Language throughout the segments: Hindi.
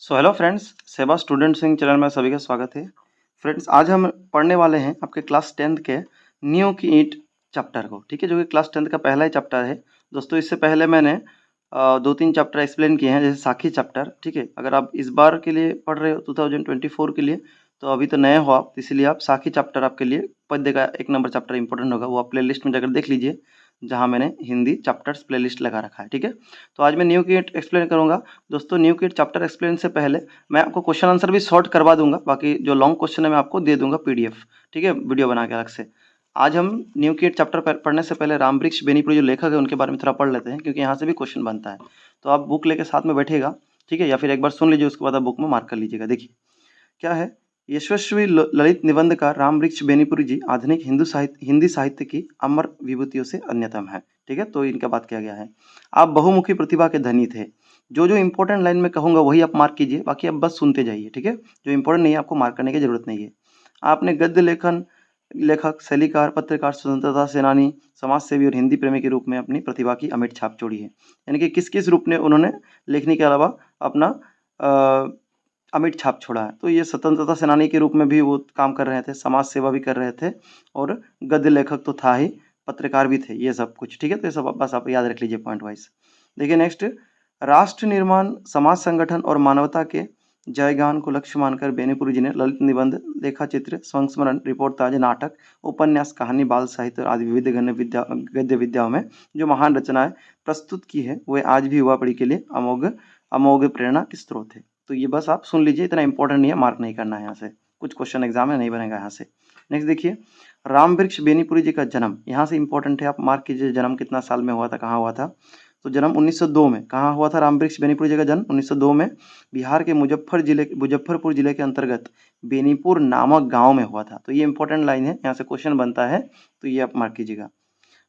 हेलो फ्रेंड्स, सेवा स्टूडेंट सिंह चैनल में सभी का स्वागत है। फ्रेंड्स, आज हम पढ़ने वाले हैं आपके क्लास 10th के नींव की ईंट चैप्टर को, ठीक है, जो कि क्लास 10th का पहला ही चैप्टर है। दोस्तों, इससे पहले मैंने 2-3 चैप्टर एक्सप्लेन किए हैं, जैसे साखी चैप्टर, ठीक है। अगर आप इस बार के लिए पढ़ रहे हो 2024 के लिए, तो अभी तो नए हो आप, तो इसीलिए आप साखी चैप्टर आपके लिए पद्य का 1 नंबर चैप्टर इंपॉर्टेंट होगा, वो आप प्लेलिस्ट में जाकर देख लीजिए, जहाँ मैंने हिंदी चैप्टर्स प्लेलिस्ट लगा रखा है, ठीक है। तो आज मैं न्यू की ईंट एक्सप्लेन करूँगा। दोस्तों, न्यू किट चैप्टर एक्सप्लेन से पहले मैं आपको क्वेश्चन आंसर भी शॉर्ट करवा दूंगा, बाकी जो लॉन्ग क्वेश्चन है मैं आपको दे दूंगा पीडीएफ, ठीक है, वीडियो बना के अलग से। आज हम न्यू किट चैप्टर पढ़ने से पहले रामवृक्ष बेनीपुरी जो लेखक है उनके बारे में थोड़ा पढ़ लेते हैं, क्योंकि यहाँ से भी क्वेश्चन बनता है। तो आप बुक लेके साथ में बैठिएगा, ठीक है, या फिर एक बार सुन लीजिए, उसके बाद आप बुक में मार्क कर लीजिएगा। देखिए क्या है। यशस्वी ललित निबंधकार रामवृक्ष बेनीपुरी जी आधुनिक हिंदी साहित्य की अमर विभूतियों से अन्यतम है, ठीक है। तो इनका बात किया गया है। आप बहुमुखी प्रतिभा के धनी थे। जो जो इंपॉर्टेंट लाइन में कहूंगा वही आप मार्क कीजिए, बाकी आप बस सुनते जाइए, ठीक है। जो इंपॉर्टेंट नहीं है आपको मार्क करने की जरूरत नहीं है। आपने गद्य लेखक, शैलीकार, पत्रकार, स्वतंत्रता सेनानी, समाज सेवी और हिंदी प्रेमी के रूप में अपनी प्रतिभा की अमिट छाप छोड़ी है। यानी कि किस किस रूप में उन्होंने लेखनी के अलावा अपना अमिट छाप छोड़ा है। तो ये स्वतंत्रता सेनानी के रूप में भी वो काम कर रहे थे, समाज सेवा भी कर रहे थे, और गद्य लेखक तो था ही, पत्रकार भी थे, ये सब कुछ, ठीक है। तो ये सब बस आप याद रख लीजिए पॉइंट वाइज। देखिए नेक्स्ट, राष्ट्र निर्माण, समाज संगठन और मानवता के जयगान को लक्ष्य मानकर बेनीपुरी जी ने ललित निबंध, लेखा चित्र, संस्मरण, रिपोर्टाज, नाटक, उपन्यास, कहानी, बाल साहित्य आदि विविध गद्य विद्याओं में जो महान रचनाएं प्रस्तुत की है, वे आज भी युवा पीढ़ी के लिए अमोघ अमोघ प्रेरणा के स्रोत है। तो ये बस आप सुन लीजिए, इतना इंपॉर्टेंट नहीं है, मार्क नहीं करना है यहाँ से, कुछ क्वेश्चन एग्जाम में नहीं बनेगा यहाँ से। नेक्स्ट देखिए, रामवृक्ष बेनीपुरी जी का जन्म, यहाँ से इंपॉर्टेंट है, आप मार्क कीजिए जन्म कितना साल में हुआ था, कहाँ हुआ था। तो जन्म 1902 में। कहाँ हुआ था रामवृक्ष बेनीपुरी जी का जन्म? 1902 में बिहार के मुजफ्फरपुर जिले के अंतर्गत बेनीपुर नामक गांव में हुआ था। तो ये इंपॉर्टेंट लाइन है, यहाँ से क्वेश्चन बनता है, तो ये आप मार्क कीजिएगा।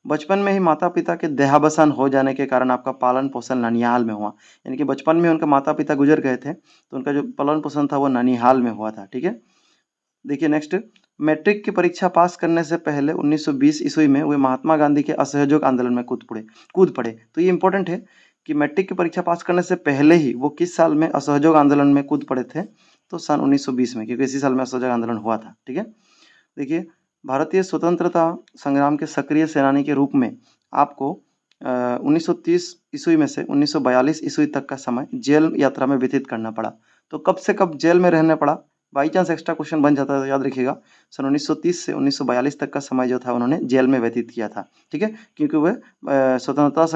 बचपन में ही माता पिता के देहावसान हो जाने के कारण आपका पालन पोषण ननिहाल में हुआ। यानी कि बचपन में उनका माता पिता गुजर गए थे, तो उनका जो पालन पोषण था वो ननिहाल में हुआ था, ठीक है। देखिए नेक्स्ट, मैट्रिक की परीक्षा पास करने से पहले 1920 ईस्वी में वे महात्मा गांधी के असहयोग आंदोलन में कूद पड़े। तो ये इंपॉर्टेंट है कि मैट्रिक की परीक्षा पास करने से पहले ही वो किस साल में असहयोग आंदोलन में कूद पड़े थे? तो सन 1920 में, क्योंकि इसी साल में असहयोग आंदोलन हुआ था, ठीक है। देखिए, भारतीय स्वतंत्रता संग्राम के सक्रिय सेनानी के रूप में आपको 1930 ईस्वी में से 1942 ईस्वी तक का समय जेल यात्रा में व्यतीत करना पड़ा। तो कब से कब जेल में रहना पड़ा? बाई चांस एक्स्ट्रा क्वेश्चन बन जाता है तो याद रखिएगा, सन 1930 से 1942 तक का समय जो था उन्होंने जेल में व्यतीत किया था, ठीक है, क्योंकि वे भारतीय स्वतंत्रता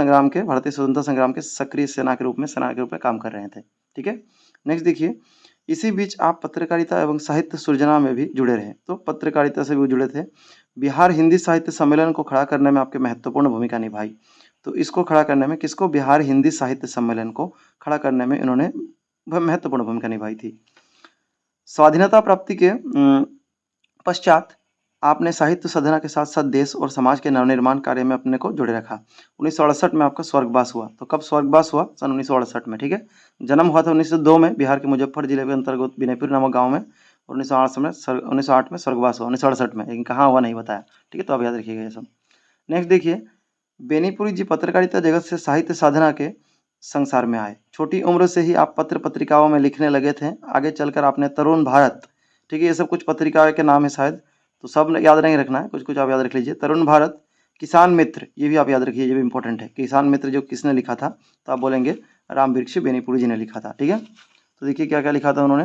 संग्राम के सक्रिय सेना के रूप में काम कर रहे थे, ठीक है। नेक्स्ट देखिए, इसी बीच आप पत्रकारिता एवं साहित्य सृजना में भी जुड़े रहे। तो पत्रकारिता से भी जुड़े थे। बिहार हिंदी साहित्य सम्मेलन को खड़ा करने में आपके महत्वपूर्ण भूमिका निभाई। तो इसको खड़ा करने में, किसको? बिहार हिंदी साहित्य सम्मेलन को खड़ा करने में इन्होंने महत्वपूर्ण भूमिका निभाई थी। स्वाधीनता प्राप्ति के पश्चात आपने साहित्य साधना के साथ साथ देश और समाज के नवनिर्माण कार्य में अपने को जोड़े रखा। 1968 में आपका स्वर्गवास हुआ। तो कब स्वर्गवास हुआ? सन 1968 में, ठीक है। जन्म हुआ था 1902 में बिहार के मुजफ्फर जिले के अंतर्गत बिनेपुर नामक गांव में, और 1908 में स्वर्गवास हुआ, 1968 में, लेकिन कहाँ हुआ नहीं बताया, ठीक है। तो आप याद रखिएगा ये सब। नेक्स्ट देखिए, बेनीपुरी जी पत्रकारिता जगत से साहित्य साधना के संसार में आए। छोटी उम्र से ही आप पत्र पत्रिकाओं में लिखने लगे थे। आगे चलकर आपने तरुण भारत, ठीक है, ये सब कुछ पत्रिकाओं के नाम है शायद, तो सब याद नहीं रखना है, कुछ कुछ आप याद रख लीजिए। तरुण भारत, किसान मित्र, ये भी आप याद रखिए, ये भी इंपॉर्टेंट है। किसान मित्र जो किसने लिखा था? तो आप बोलेंगे रामवृक्ष बेनीपुरी जी ने लिखा था, ठीक है। तो देखिए क्या क्या लिखा था उन्होंने।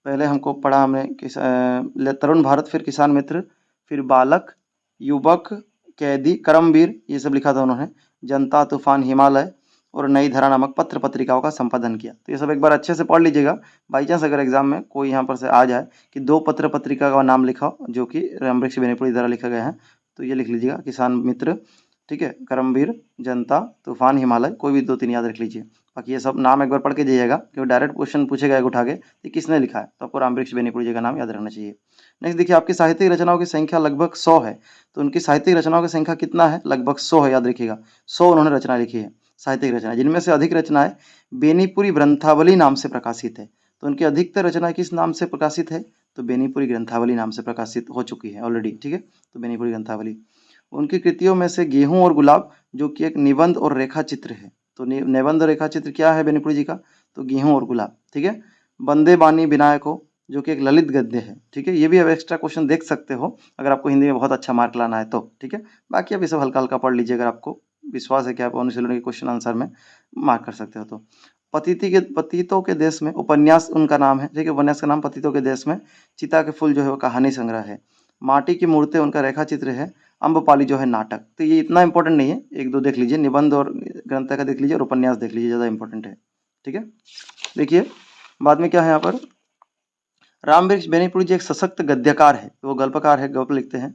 पहले हमको पढ़ा हमने तरुण भारत, फिर किसान मित्र, फिर बालक, युवक, कैदी, करमवीर, ये सब लिखा था उन्होंने। जनता, तूफान, हिमालय और नई धारा नामक पत्र पत्रिकाओं का संपादन किया। तो ये सब एक बार अच्छे से पढ़ लीजिएगा। बाई चांस अगर एग्जाम में कोई यहाँ पर से आ जाए कि 2 पत्र पत्रिका का नाम लिखा जो कि रामवृक्ष बेनीपुरी द्वारा लिखा गया है, तो ये लिख लीजिएगा, किसान मित्र, ठीक है, करमवीर, जनता, तूफान, हिमालय, कोई भी 2-3 याद रख लीजिए। बाकी ये सब नाम एक बार पढ़ के जाइएगा, क्योंकि डायरेक्ट क्वेश्चन पूछेगा एक उठा के कि किसने लिखा है, तो आपको रामवृक्ष बेनीपुरी जी का नाम याद रखना चाहिए। नेक्स्ट देखिए, आपकी साहित्यिक रचनाओं की संख्या लगभग 100 है। तो उनकी साहित्यिक रचनाओं की संख्या कितना है? लगभग 100 है, याद रखिएगा। 100 उन्होंने रचना लिखी है, साहित्यिक रचना, जिनमें से अधिक रचनाएं बेनीपुरी ग्रंथावली नाम से प्रकाशित है। तो उनकी अधिकतर रचना किस नाम से प्रकाशित है? तो बेनीपुरी ग्रंथावली नाम से प्रकाशित हो चुकी है ऑलरेडी, ठीक है। तो बेनीपुरी ग्रंथावली। उनकी कृतियों में से गेहूं और गुलाब, जो कि एक निबंध और रेखा चित्र है। तो निबंध और रेखा चित्र क्या है बेनीपुरी जी का? तो गेहूं और गुलाब, ठीक है। बंदे बानी विनायको, जो कि एक ललित गद्य है, ठीक है। ये भी अब एक्स्ट्रा क्वेश्चन देख सकते हो अगर आपको हिंदी में बहुत अच्छा मार्क लाना है तो, ठीक है। बाकी अब ये सब हल्का हल्का पढ़ लीजिए अगर आपको विश्वास है कि आप अनुशीलनी के क्वेश्चन आंसर में मार्क कर सकते हो तो। पतितों के देश में उपन्यास उनका नाम है, ठीक है। उपन्यास का नाम पतितों के देश में। चिता के फूल जो है वो कहानी संग्रह है। माटी की मूर्तें उनका रेखा चित्र है। अम्बपाली जो है नाटक। तो ये इतना इंपॉर्टेंट नहीं है, एक दो देख लीजिए, निबंध और ग्रंथ का देख लीजिए और उपन्यास देख लीजिए, ज़्यादा इंपॉर्टेंट है, ठीक है। देखिए बाद में क्या है यहाँ पर, रामवृक्ष बेनीपुरी जी एक सशक्त गद्यकार है, वो गल्पकार है, गल्प लिखते हैं।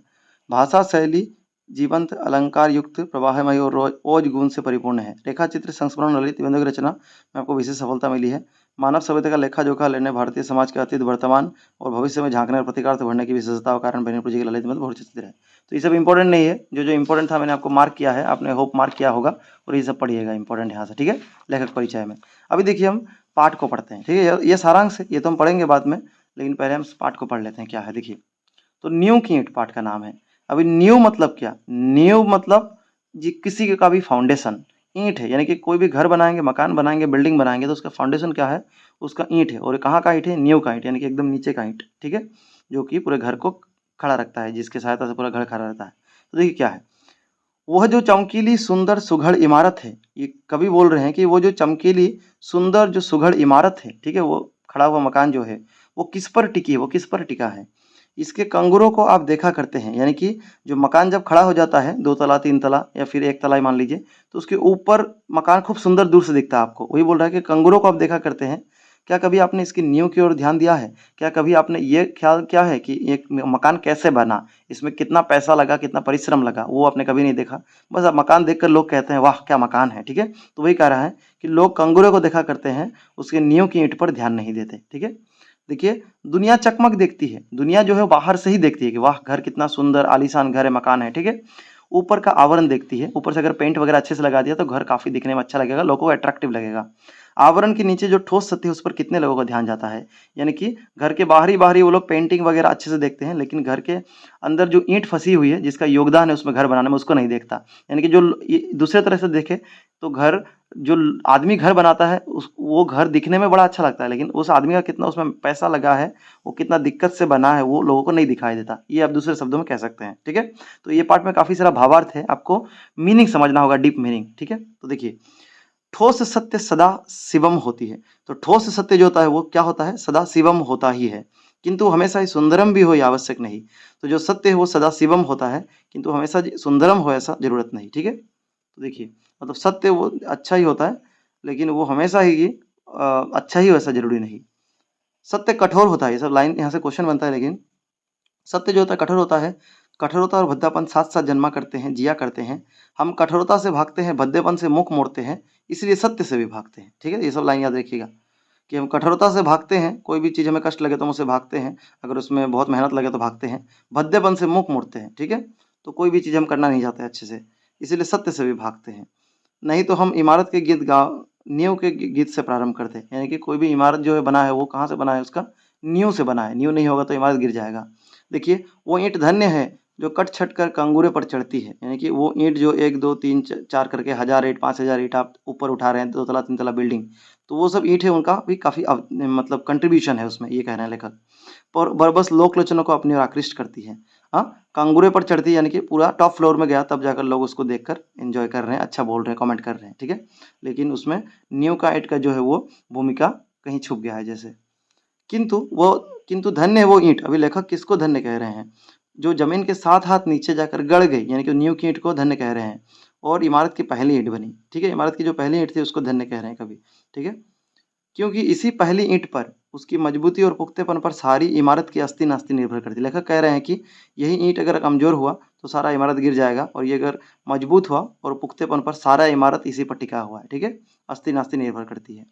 भाषा शैली जीवंत अलंकार युक्त प्रवाहमयी और ओज गुण से परिपूर्ण है। रेखा चित्र संस्मरण ललित निबंधों की रचना में आपको विशेष सफलता मिली है। मानव सभ्यता का लेखा जोखा लेने भारतीय समाज के अतीत वर्तमान और भविष्य में झांकने और प्रतिकार भरने की विशेषता के कारण बेनीपुरी जी के ललित निबंध बहुत चित्र है। तो ये सब इंपॉर्टेंट नहीं है, जो इंपॉर्टेंट था मैंने आपको मार्क किया है, आपने होप मार्क किया होगा और ये सब पढ़िएगा इंपॉर्टेंट यहाँ से, ठीक है, लेखक परिचय में। अभी देखिए हम पाठ को पढ़ते हैं, ठीक है। ये सारांश है, ये तो हम पढ़ेंगे बाद में, लेकिन पहले हम पाठ को पढ़ लेते हैं क्या है। देखिए तो नींव की ईंट पाठ का नाम है। अभी नींव मतलब क्या, नींव मतलब जी किसी का भी फाउंडेशन ईंट है, यानी कि कोई भी घर बनाएंगे, मकान बनाएंगे, बिल्डिंग बनाएंगे तो उसका फाउंडेशन क्या है, उसका ईंट है। और कहाँ का ईंट है, नींव का ईंट, यानी कि एकदम नीचे का ईंट, ठीक है, जो कि पूरे घर को खड़ा रखता है, जिसकी सहायता से पूरा घर खड़ा रहता है। तो देखिए क्या है, वह जो चमकीली सुंदर सुघड़ इमारत है, ये कवि बोल रहे हैं कि वो जो चमकीली सुंदर जो सुघड़ इमारत है, ठीक है, वो खड़ा हुआ मकान जो है वो किस पर टिकी है, वो किस पर टिका है। इसके कंगुरों को आप देखा करते हैं, यानी कि जो मकान जब खड़ा हो जाता है, 2 तला 3 तला या फिर 1 तला ही मान लीजिए, तो उसके ऊपर मकान खूब सुंदर दूर से दिखता है आपको। वही बोल रहा है कि कंगुरों को आप देखा करते हैं। क्या कभी आपने इसकी नींव की ओर ध्यान दिया है, क्या कभी आपने ये ख्याल किया है कि एक मकान कैसे बना, इसमें कितना पैसा लगा, कितना परिश्रम लगा, वो आपने कभी नहीं देखा। बस अब मकान देखकर लोग कहते हैं वाह क्या मकान है, ठीक है। तो वही कह रहा है कि लोग कंगुरे को देखा करते हैं, उसके नींव की ईंट पर ध्यान नहीं देते, ठीक है। देखिए दुनिया चकमक देखती है, दुनिया जो है बाहर से ही देखती है कि वाह घर कितना सुंदर आलीशान घर है, मकान है, ठीक है। ऊपर का आवरण देखती है, ऊपर से अगर पेंट वगैरह अच्छे से लगा दिया तो घर काफी दिखने में अच्छा लगेगा, लोगों को अट्रैक्टिव लगेगा। आवरण के नीचे जो ठोस सतह है उस पर कितने लोगों का ध्यान जाता है, यानी कि घर के बाहरी बाहरी वो लोग पेंटिंग वगैरह अच्छे से देखते हैं, लेकिन घर के अंदर जो ईंट फंसी हुई है, जिसका योगदान है उसमें घर बनाने में, उसको नहीं देखता। यानी कि जो दूसरे तरह से देखे तो घर, जो आदमी घर बनाता है उस वो घर दिखने में बड़ा अच्छा लगता है, लेकिन उस आदमी का कितना उसमें पैसा लगा है, वो कितना दिक्कत से बना है, वो लोगों को नहीं दिखाई देता। ये आप दूसरे शब्दों में कह सकते हैं, ठीक है। तो ये पार्ट में काफी सारा भावार्थ है, आपको मीनिंग समझना होगा, डीप मीनिंग, ठीक है। तो देखिए ठोस सत्य सदा शिवम होती है। तो ठोस सत्य जो होता है वो क्या होता है, सदा शिवम होता ही है, किंतु हमेशा ही सुंदरम भी हो ये आवश्यक नहीं। तो जो सत्य है वो सदा शिवम होता है, किंतु हमेशा सुंदरम हो ऐसा जरूरत नहीं, ठीक है। तो देखिए मतलब सत्य वो अच्छा ही होता है, लेकिन वो हमेशा ही अच्छा ही वैसा जरूरी नहीं। सत्य कठोर होता है, ये सब लाइन यहाँ से क्वेश्चन बनता है, लेकिन सत्य जो होता है कठोर होता है। कठोरता और भद्दापन साथ साथ जन्मा करते हैं, जिया करते हैं। हम कठोरता से भागते हैं, भद्देपन से मुख मोड़ते हैं, इसलिए सत्य से भी भागते हैं, ठीक है। ये सब लाइन याद रखिएगा कि हम कठोरता से भागते हैं, कोई भी चीज़ हमें कष्ट लगे तो हम उससे भागते हैं, अगर उसमें बहुत मेहनत लगे तो भागते हैं। भद्देपन से मुख मोड़ते हैं, ठीक है, तो कोई भी चीज़ हम करना नहीं चाहते अच्छे से, इसीलिए सत्य से भी भागते हैं। नहीं तो हम इमारत के गीत गा नींव के गीत से प्रारंभ करते हैं, यानी कि कोई भी इमारत जो है बना है वो कहाँ से बना है, उसका नींव से बना है। नींव नहीं होगा तो इमारत गिर जाएगा। देखिए वो ईंट धन्य है जो कट छट कर कंगूरे पर चढ़ती है, यानी कि वो ईंट जो 1 2 3 4 करके 1000 ईंट 5000 ईंट आप ऊपर उठा रहे हैं, 2 तला 3 तला बिल्डिंग, तो वो सब ईंट है, उनका भी काफ़ी मतलब कंट्रीब्यूशन है उसमें, ये कह रहे हैं लेखक। पर बरबस लोक लोचनों को अपनी ओर आकृष्ट करती है। हाँ, कांगूरे पर चढ़ती है, यानी कि पूरा टॉप फ्लोर में गया तब जाकर लोग उसको देखकर एंजॉय कर रहे हैं, अच्छा बोल रहे हैं, कमेंट कर रहे हैं, ठीक है। लेकिन उसमें न्यू का एट का जो है वो भूमिका कहीं छुप गया है जैसे। किंतु वो किंतु धन्य है वो ईंट, अभी लेखक किसको धन्य कह रहे हैं, जो जमीन के 7 हाथ नीचे जाकर गड़ गई, यानी कि न्यू की ईंट को धन्य कह रहे हैं। और इमारत की पहली ईंट बनी, ठीक है, इमारत की जो पहली ईंट थी उसको धन्य कह रहे हैं कभी, ठीक है। क्योंकि इसी पहली ईंट पर, उसकी मजबूती और पुख्तेपन पर सारी इमारत की अस्ती नास्ती निर्भर करती है। लेखक कह रहे हैं कि यही ईंट अगर कमजोर हुआ तो सारा इमारत गिर जाएगा, और ये अगर मजबूत हुआ और पुख्तेपन पर, सारा इमारत इसी पर टिका हुआ है, ठीक है। अस्ती नास्ती निर्भर करती है।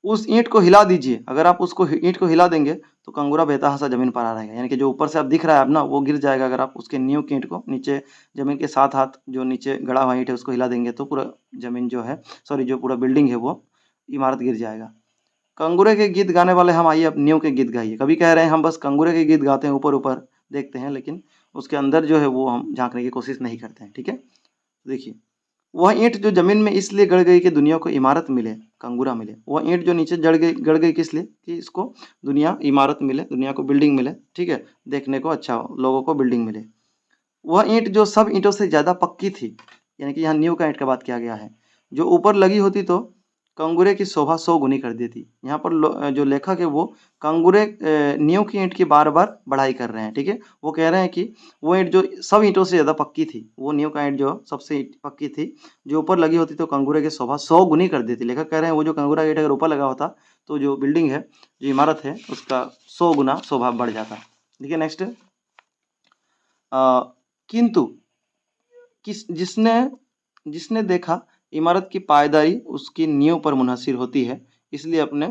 उस ईंट को हिला दीजिए, अगर आप उसको ईंट को हिला देंगे तो कंगूरा बेतहासा जमीन पर आ रहेगा, यानी कि जो ऊपर से आप दिख रहा है अब ना, वो गिर जाएगा। अगर आप उसके नींव की ईंट को नीचे जमीन के 7 हाथ जो नीचे गड़ा हुआ ईंट है उसको हिला देंगे तो पूरा जमीन जो है, सॉरी जो पूरा बिल्डिंग है वो इमारत गिर जाएगा। कंगूरे के गीत गाने वाले हम, आइए अब नींव के गीत गाइए। कभी कह रहे हैं हम बस कंगूरे के गीत गाते हैं, ऊपर ऊपर देखते हैं, लेकिन उसके अंदर जो है वो हम झांकने की कोशिश नहीं करते हैं, ठीक है। देखिए वह ईंट जो जमीन में इसलिए गड़ गई कि दुनिया को इमारत मिले, कंगूरा मिले। वह ईंट जो नीचे गड़ गई किस लिए? कि इसको दुनिया इमारत मिले, दुनिया को बिल्डिंग मिले, ठीक है, देखने को अच्छा हो, लोगों को बिल्डिंग मिले। वह ईंट जो सब ईंटों से ज़्यादा पक्की थी, यानी कि यहाँ नींव का ईंट का बात किया गया है, जो ऊपर लगी होती तो कंगूरे की शोभा 100 गुनी कर देती। यहाँ पर जो लेखक है वो कंगूरे नींव की ईंट की बार बार बढ़ाई कर रहे हैं, ठीक है। वो कह रहे हैं कि वो ईंट जो सब ईंटों से ज़्यादा पक्की थी, वो नींव का ईंट जो सबसे पक्की थी, जो ऊपर लगी होती तो कंगूरे की शोभा 100 गुनी कर देती। लेखक कह रहे हैं वो जो कंगूरा ईंट अगर ऊपर लगा होता तो जो बिल्डिंग है, जो इमारत है, उसका 100 गुना शोभा बढ़ जाता। ठीक है, नेक्स्ट। किंतु जिसने जिसने देखा इमारत की पायदारी उसकी नींव पर मुनहसर होती है, इसलिए अपने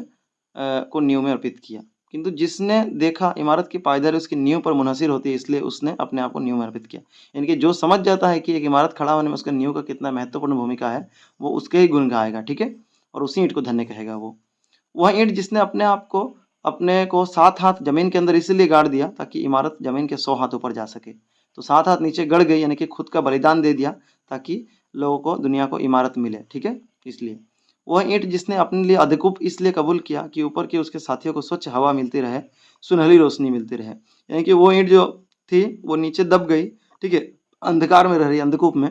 को नींव में अर्पित किया। किंतु जिसने देखा इमारत की पायदारी उसकी नींव पर मुनहसर होती है, इसलिए उसने अपने आप को नींव में अर्पित किया। यानी कि जो समझ जाता है कि एक इमारत खड़ा होने में उसका नींव का कितना महत्वपूर्ण भूमिका है, वो उसके ही गुण गाएगा, ठीक है, और उसी ईंट को धन्य कहेगा वो। वह ईंट जिसने अपने को 7 हाथ जमीन के अंदर इसलिए गाड़ दिया ताकि इमारत जमीन के 100 हाथ ऊपर जा सके। तो 7 हाथ नीचे गड़ गई, यानी कि खुद का बलिदान दे दिया ताकि लोगों को, दुनिया को इमारत मिले, ठीक है, इसलिए। वह ईंट जिसने अपने लिए अधिकूप इसलिए कबूल किया कि ऊपर के उसके साथियों को स्वच्छ हवा मिलती रहे, सुनहरी रोशनी मिलती रहे। यानी कि वो ईंट जो थी वो नीचे दब गई, ठीक है, अंधकार में रह रही, अंधकूप में,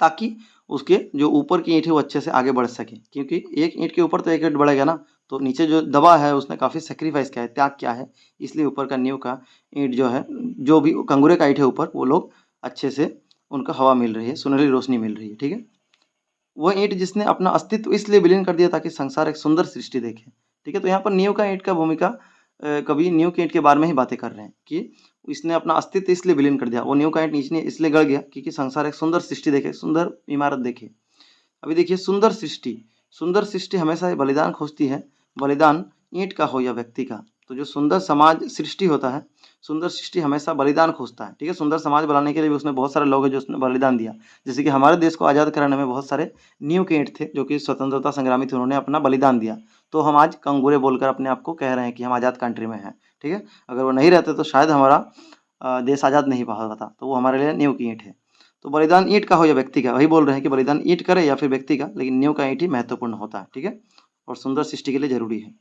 ताकि उसके जो ऊपर की ईंट है वो अच्छे से आगे बढ़ सके। क्योंकि एक ईंट के ऊपर तो एक ईंट बढ़ेगा ना, तो नीचे जो दबा है उसने काफ़ी सेक्रीफाइस किया है, त्याग किया है, इसलिए ऊपर का नींव का ईंट जो है, जो भी कंगूरे का ईंट है ऊपर, वो लोग अच्छे से उनको हवा मिल रही है, सुनहरी रोशनी मिल रही है, ठीक है। वह ईंट जिसने अपना अस्तित्व इसलिए विलीन कर दिया ताकि संसार एक सुंदर सृष्टि देखे, ठीक है। तो यहाँ पर नींव का ईंट का भूमिका, कवि नींव के ईंट के बारे में ही बातें कर रहे हैं कि इसने अपना अस्तित्व इसलिए विलीन कर दिया, वो नींव का ईंट नीचे इसलिए गड़ गया क्योंकि संसार एक सुंदर सृष्टि देखे, सुंदर इमारत देखे। अभी देखिए, सुंदर सृष्टि हमेशा बलिदान खोजती है, बलिदान ईंट का हो या व्यक्ति का। तो जो सुंदर समाज सृष्टि होता है, सुंदर सृष्टि हमेशा बलिदान खोजता है, ठीक है। सुंदर समाज बनाने के लिए भी उसमें बहुत सारे लोग हैं जो उसने बलिदान दिया। जैसे कि हमारे देश को आज़ाद कराने में बहुत सारे नींव के ईंट थे जो कि स्वतंत्रता संग्रामी थे, उन्होंने अपना बलिदान दिया। तो हम आज कंगूरे बोलकर अपने आप को कह रहे हैं कि हम आज़ाद कंट्री में हैं, ठीक है। अगर वो नहीं रहते तो शायद हमारा देश आज़ाद नहीं पा होता। तो वो हमारे लिए नींव की ईंट है। तो बलिदान ईंट का हो या व्यक्ति का, वही बोल रहे हैं कि बलिदान ईंट करे या फिर व्यक्ति का, लेकिन नींव का ईंट ही महत्वपूर्ण होता है, ठीक है, और सुंदर सृष्टि के लिए जरूरी है।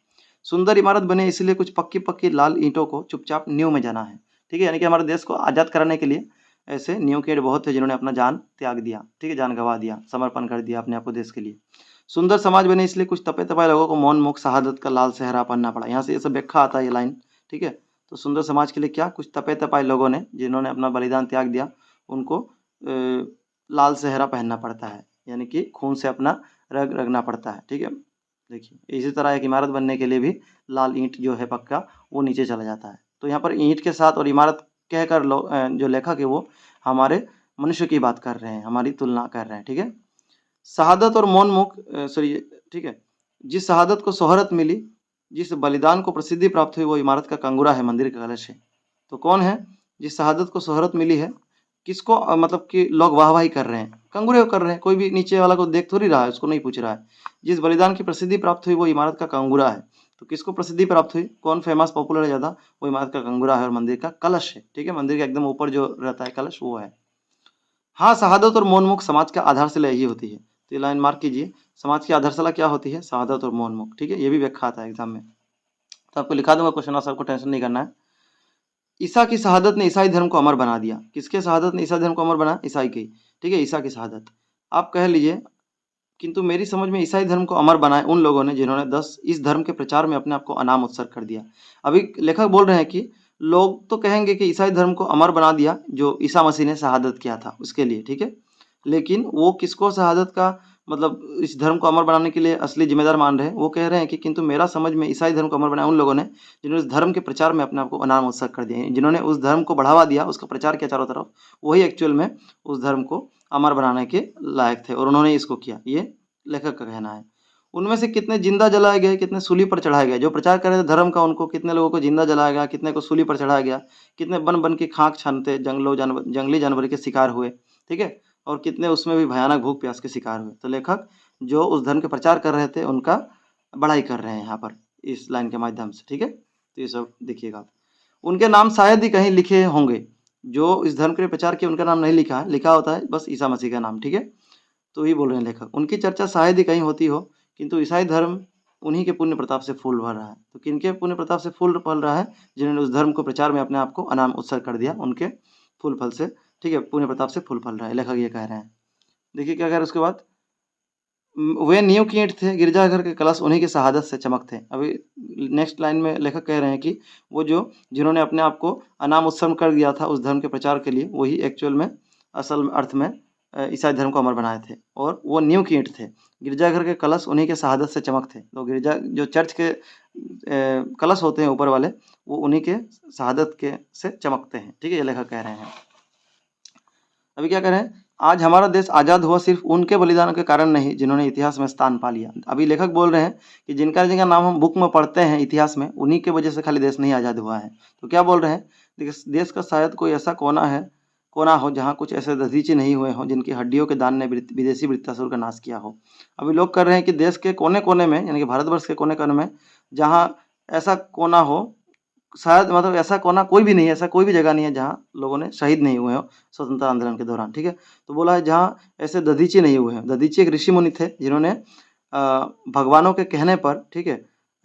सुंदर इमारत बने इसलिए कुछ पक्की पक्की लाल ईंटों को चुपचाप नींव में जाना है, ठीक है। यानी कि हमारे देश को आज़ाद कराने के लिए ऐसे नींव के ईंट बहुत थे जिन्होंने अपना जान त्याग दिया, ठीक है, जान गंवा दिया, समर्पण कर दिया अपने आप को देश के लिए। सुंदर समाज बने इसलिए कुछ तपे तपाए लोगों को मौन मुख शहादत का लाल सेहरा पहनना पड़ा। यहाँ से ये सब व्याख्या आता है, ये लाइन, ठीक है। तो सुंदर समाज के लिए क्या, कुछ तपे तपाए लोगों ने, जिन्होंने अपना बलिदान त्याग दिया, उनको लाल सेहरा पहनना पड़ता है, यानी कि खून से अपना रग रगना पड़ता है, ठीक है। देखिए, इसी तरह एक इमारत बनने के लिए भी लाल ईंट जो है पक्का, वो नीचे चला जाता है। तो यहाँ पर ईंट के साथ और इमारत कहकर जो लेखक है वो हमारे मनुष्य की बात कर रहे हैं, हमारी तुलना कर रहे हैं, ठीक है। शहादत और मौन मुख, सॉरी, ठीक है, जिस शहादत को शोहरत मिली, जिस बलिदान को प्रसिद्धि प्राप्त हुई, वो इमारत का कंगूरा है, मंदिर का कलश है। तो कौन है जिस शहादत को शोहरत मिली है, किसको मतलब कि लोग वाहवाही कर रहे हैं, कंगूरे को कर रहे हैं, कोई भी नीचे वाला को देख थोड़ी रहा है, उसको नहीं पूछ रहा है। जिस बलिदान की प्रसिद्धि प्राप्त हुई वो इमारत का कंगूरा है। तो किसको प्रसिद्धि प्राप्त हुई, कौन फेमस पॉपुलर है ज़्यादा, वो इमारत का कंगूरा है और मंदिर का कलश है, ठीक है। मंदिर के एकदम ऊपर जो रहता है कलश, वो है। हाँ, शहादत और मौनमुख समाज का आधारशिला यही होती है। तो ये लाइन मार्क कीजिए, समाज की आधारशिला क्या होती है, शहादत और मौनमुख, ठीक है। ये भी व्याख्या आता है एग्जाम में, तो आपको लिखा दूंगा क्वेश्चन आंसर, आपको टेंशन नहीं करना है। ईसा की शहादत ने ईसाई धर्म को अमर बना दिया। किसके शहादत ने ईसाई धर्म को अमर बना, ईसाई की, ठीक है, ईसा की शहादत। आप कह लीजिए, किंतु मेरी समझ में ईसाई धर्म को अमर बनाए उन लोगों ने जिन्होंने इस धर्म के प्रचार में अपने आप को अनाम उत्सर्ग कर दिया। अभी लेखक बोल रहे हैं कि लोग तो कहेंगे कि ईसाई धर्म को अमर बना दिया जो ईसा मसीह ने शहादत किया था उसके लिए, ठीक है, लेकिन वो किसको शहादत का मतलब इस धर्म को अमर बनाने के लिए असली जिम्मेदार मान रहे हैं। वो कह रहे हैं कि किंतु मेरा समझ में ईसाई धर्म को अमर बनाया उन लोगों ने जिन्होंने इस धर्म के प्रचार में अपने आप को अनाम उत्सर्ग कर दिया, जिन्होंने उस धर्म को बढ़ावा दिया, उसका प्रचार किया चारों तरफ, वही एक्चुअल में उस धर्म को अमर बनाने के लायक थे और उन्होंने इसको किया, ये लेखक का कहना है। उनमें से कितने जिंदा जलाए गए, कितने सूली पर चढ़ाए गए। जो प्रचार कर रहे थे धर्म का, उनको कितने लोगों को जिंदा जलाया गया, कितने को सूली पर चढ़ाया गया, कितने बन बन के खाक छानते जंगली जानवर के शिकार हुए, ठीक है, और कितने उसमें भी भयानक भूख प्यास के शिकार हुए। तो लेखक जो उस धर्म के प्रचार कर रहे थे उनका बड़ाई कर रहे हैं यहाँ पर इस लाइन के माध्यम से, ठीक है। तो ये सब देखिएगा, उनके नाम शायद ही कहीं लिखे होंगे। जो इस धर्म के प्रचार किए उनका नाम नहीं लिखा है, लिखा होता है बस ईसा मसीह का नाम, ठीक है। तो ये बोल रहे हैं लेखक, उनकी चर्चा शायद ही कहीं होती हो, किंतु ईसाई धर्म उन्हीं के पुण्य प्रताप से फूल भर रहा है। तो किनके पुण्य प्रताप से फूल फल रहा है? जिन्होंने उस धर्म को प्रचार में अपने आप को अनाम उत्सर्ग कर दिया, उनके फूल फल से, ठीक है, पुण्य प्रताप से फूल फल रहा है, लेखक ये कह रहे हैं। देखिए क्या कह रहे हैं उसके बाद, वे नींव की ईंट थे, गिरजाघर के कलश उन्हीं की शहादत से चमकते हैं। अभी नेक्स्ट लाइन में लेखक कह रहे हैं कि वो जो जिन्होंने अपने आप को अनाम उत्सर्ग कर दिया था उस धर्म के प्रचार के लिए, वही एक्चुअल में असल अर्थ में ईसाई धर्म को अमर बनाए थे, और वो नींव की ईंट थे। गिरजाघर के कलश उन्हीं के शहादत से चमकते। तो गिरजा जो चर्च के कलश होते हैं ऊपर वाले, वो उन्हीं के शहादत के से चमकते हैं, ठीक है, ये लेखक कह रहे हैं। अभी क्या कह रहे हैं, आज हमारा देश आज़ाद हुआ सिर्फ उनके बलिदानों के कारण नहीं जिन्होंने इतिहास में स्थान पा लिया। अभी लेखक बोल रहे हैं कि जिनका जिनका नाम हम बुक में पढ़ते हैं इतिहास में, उन्हीं के वजह से खाली देश नहीं आज़ाद हुआ है। तो क्या बोल रहे हैं, देखिए देश का शायद कोई ऐसा कोना हो जहाँ कुछ ऐसे दधीचे नहीं हुए हों जिनकी हड्डियों के दान ने विदेशी वृत्तासुर का नाश किया हो। अभी लोग कर रहे हैं कि देश के कोने कोने में, यानी कि भारतवर्ष के कोने कोने में जहाँ ऐसा कोना हो, शायद मतलब ऐसा कोना कोई भी नहीं है, ऐसा कोई भी जगह नहीं है जहाँ लोगों ने शहीद नहीं हुए हो स्वतंत्रता आंदोलन के दौरान, ठीक है। तो बोला है जहाँ ऐसे दधीचे नहीं हुए हैं। दधीचे एक ऋषि मुनि थे जिन्होंने भगवानों के कहने पर, ठीक है,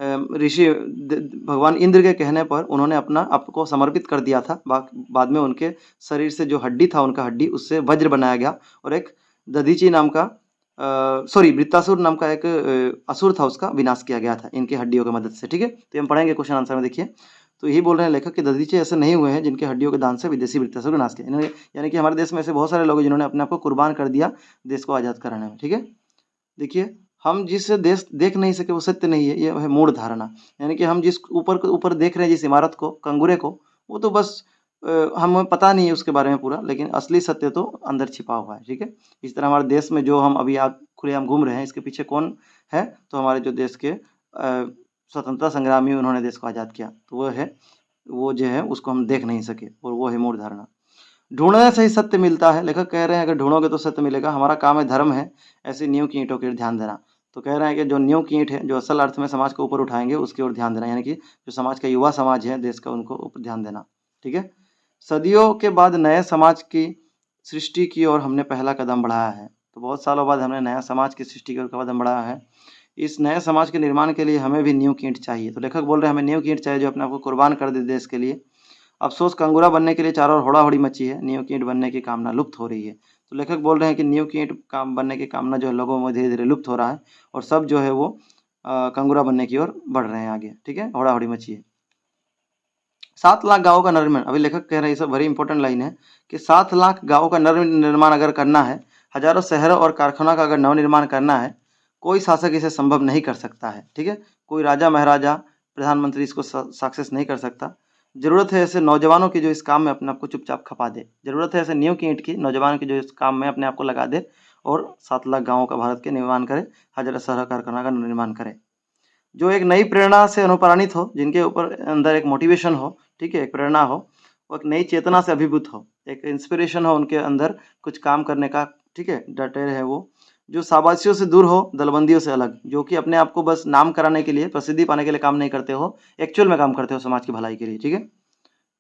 भगवान इंद्र के कहने पर उन्होंने अपना आपको समर्पित कर दिया था। बाद में उनके शरीर से जो हड्डी था, उनका हड्डी, उससे वज्र बनाया गया और एक दधीची नाम का वृत्तासुर नाम का एक असुर था, उसका विनाश किया गया था इनकी हड्डियों की मदद से, ठीक है। तो हम पढ़ेंगे क्वेश्चन आंसर में, देखिए। तो यही बोल रहे हैं लेखक कि दधीचे ऐसे नहीं हुए हैं जिनके हड्डियों के दान से विदेशी वृत्तासुर का नाश किया। इन्होंने, यानी कि हमारे देश में ऐसे बहुत सारे लोग हैं जिन्होंने अपने आप को कुर्बान कर दिया देश को आज़ाद कराने में, ठीक है। देखिए, हम जिस देश देख नहीं सके वो सत्य नहीं है, ये है मूढ़ धारणा। यानी कि हम जिस ऊपर देख रहे हैं जिस इमारत को, कंगूरे को, वो तो बस हमें पता नहीं है उसके बारे में पूरा, लेकिन असली सत्य तो अंदर छिपा हुआ है, ठीक है। इस तरह हमारे देश में जो हम अभी आप खुलेआम घूम रहे हैं, इसके पीछे कौन है? तो हमारे जो देश के स्वतंत्रता संग्रामी, उन्होंने देश को आज़ाद किया, तो वो जो है उसको हम देख नहीं सके, और वो है मूढ़ धारणा। ढूंढने से ही सत्य मिलता है। लेखक कह रहे हैं अगर ढूंढोगे तो सत्य मिलेगा। हमारा काम है, धर्म है, ऐसी नींव की ईंटों की ओर ध्यान देना। तो कह रहे हैं कि जो नींव की ईंट है, जो असल अर्थ में समाज को ऊपर उठाएंगे, उसकी ओर ध्यान देना, यानी कि जो समाज का युवा समाज है देश का, उनको ऊपर ध्यान देना, ठीक है। सदियों के बाद नए समाज की सृष्टि की ओर हमने पहला कदम बढ़ाया है। तो बहुत सालों बाद हमने नया समाज की सृष्टि की ओर कदम बढ़ाया है। इस नए समाज के निर्माण के लिए हमें भी नींव की ईंट चाहिए। तो लेखक बोल रहे हैं हमें नींव की ईंट चाहिए जो अपने आप को कुर्बान कर दे देश के लिए। अफसोस, कंगूरा बनने के लिए चारों ओर होड़ा-होड़ी मची है, नींव की ईंट बनने की कामना लुप्त हो रही है। तो लेखक बोल रहे हैं कि नींव की ईंट काम बनने की कामना जो है लोगों में धीरे-धीरे लुप्त हो रहा है, और सब जो है वो कंगूरा बनने की ओर बढ़ रहे हैं आगे, ठीक है, होड़ा-होड़ी मची है। 7 लाख गाँवों का निर्माण, अभी लेखक कह रहे हैं, ये सब वेरी इंपॉर्टेंट लाइन है कि 7 लाख गाँवों का निर्माण अगर करना है, हजारों शहरों और कारखानों का अगर नवनिर्माण करना है, कोई शासक इसे संभव नहीं कर सकता है, ठीक है। कोई राजा महाराजा, प्रधानमंत्री इसको सक्सेस नहीं कर सकता। जरूरत है ऐसे नौजवानों की जो इस काम में अपने आप को चुपचाप खपा दे। जरूरत है ऐसे नींव की ईंट की नौजवान की जो इस काम में अपने आप को लगा दे और 7 लाख गाँवों का भारत के निर्माण करे, हजारों शहर कारखाना का निर्माण करे। जो एक नई प्रेरणा से अनुप्राणित हो, जिनके ऊपर अंदर एक मोटिवेशन हो, ठीक है, एक प्रेरणा हो, वो एक नई चेतना से अभिभूत हो, एक इंस्पिरेशन हो उनके अंदर कुछ काम करने का, ठीक है, डटे रहे वो। जो शाबाशियों से दूर हो, दलबंदियों से अलग, जो कि अपने आप को बस नाम कराने के लिए, प्रसिद्धि पाने के लिए काम नहीं करते हो, एक्चुअल में काम करते हो समाज की भलाई के लिए, ठीक है,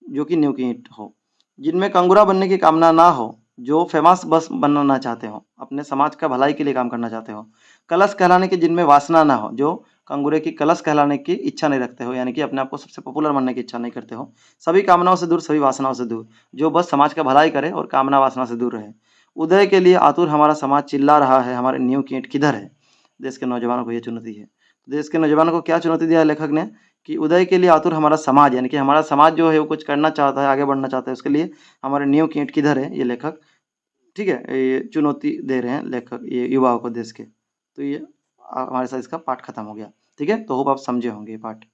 जो कि नींव की ईंट हो। जिनमें कंगूरा बनने की कामना ना हो, जो फेमस बस बनना चाहते हो, अपने समाज का भलाई के लिए काम करना चाहते हो। कलश कहलाने की जिनमें वासना ना हो, जो कंगूरे की कलश कहलाने की इच्छा नहीं रखते हो, यानी कि अपने आप को सबसे पॉपुलर बनने की इच्छा नहीं करते हो। सभी कामनाओं से दूर, सभी वासनाओं से दूर, जो बस समाज का भलाई करे और कामना वासना से दूर रहे। उदय के लिए आतुर हमारा समाज चिल्ला रहा है, हमारे नींव की ईंट किधर है? देश के नौजवानों को ये चुनौती है। देश के नौजवानों को क्या चुनौती दिया है लेखक ने कि उदय के लिए आतुर हमारा समाज, यानी कि हमारा समाज जो है वो कुछ करना चाहता है, आगे बढ़ना चाहता है, उसके लिए हमारे नींव की ईंट किधर है, ये लेखक, ठीक है, ये चुनौती दे रहे हैं लेखक ये युवाओं को देश के। तो ये हमारे साथ इसका पाठ खत्म हो गया, ठीक है। तो होप आप समझे होंगे ये पाठ।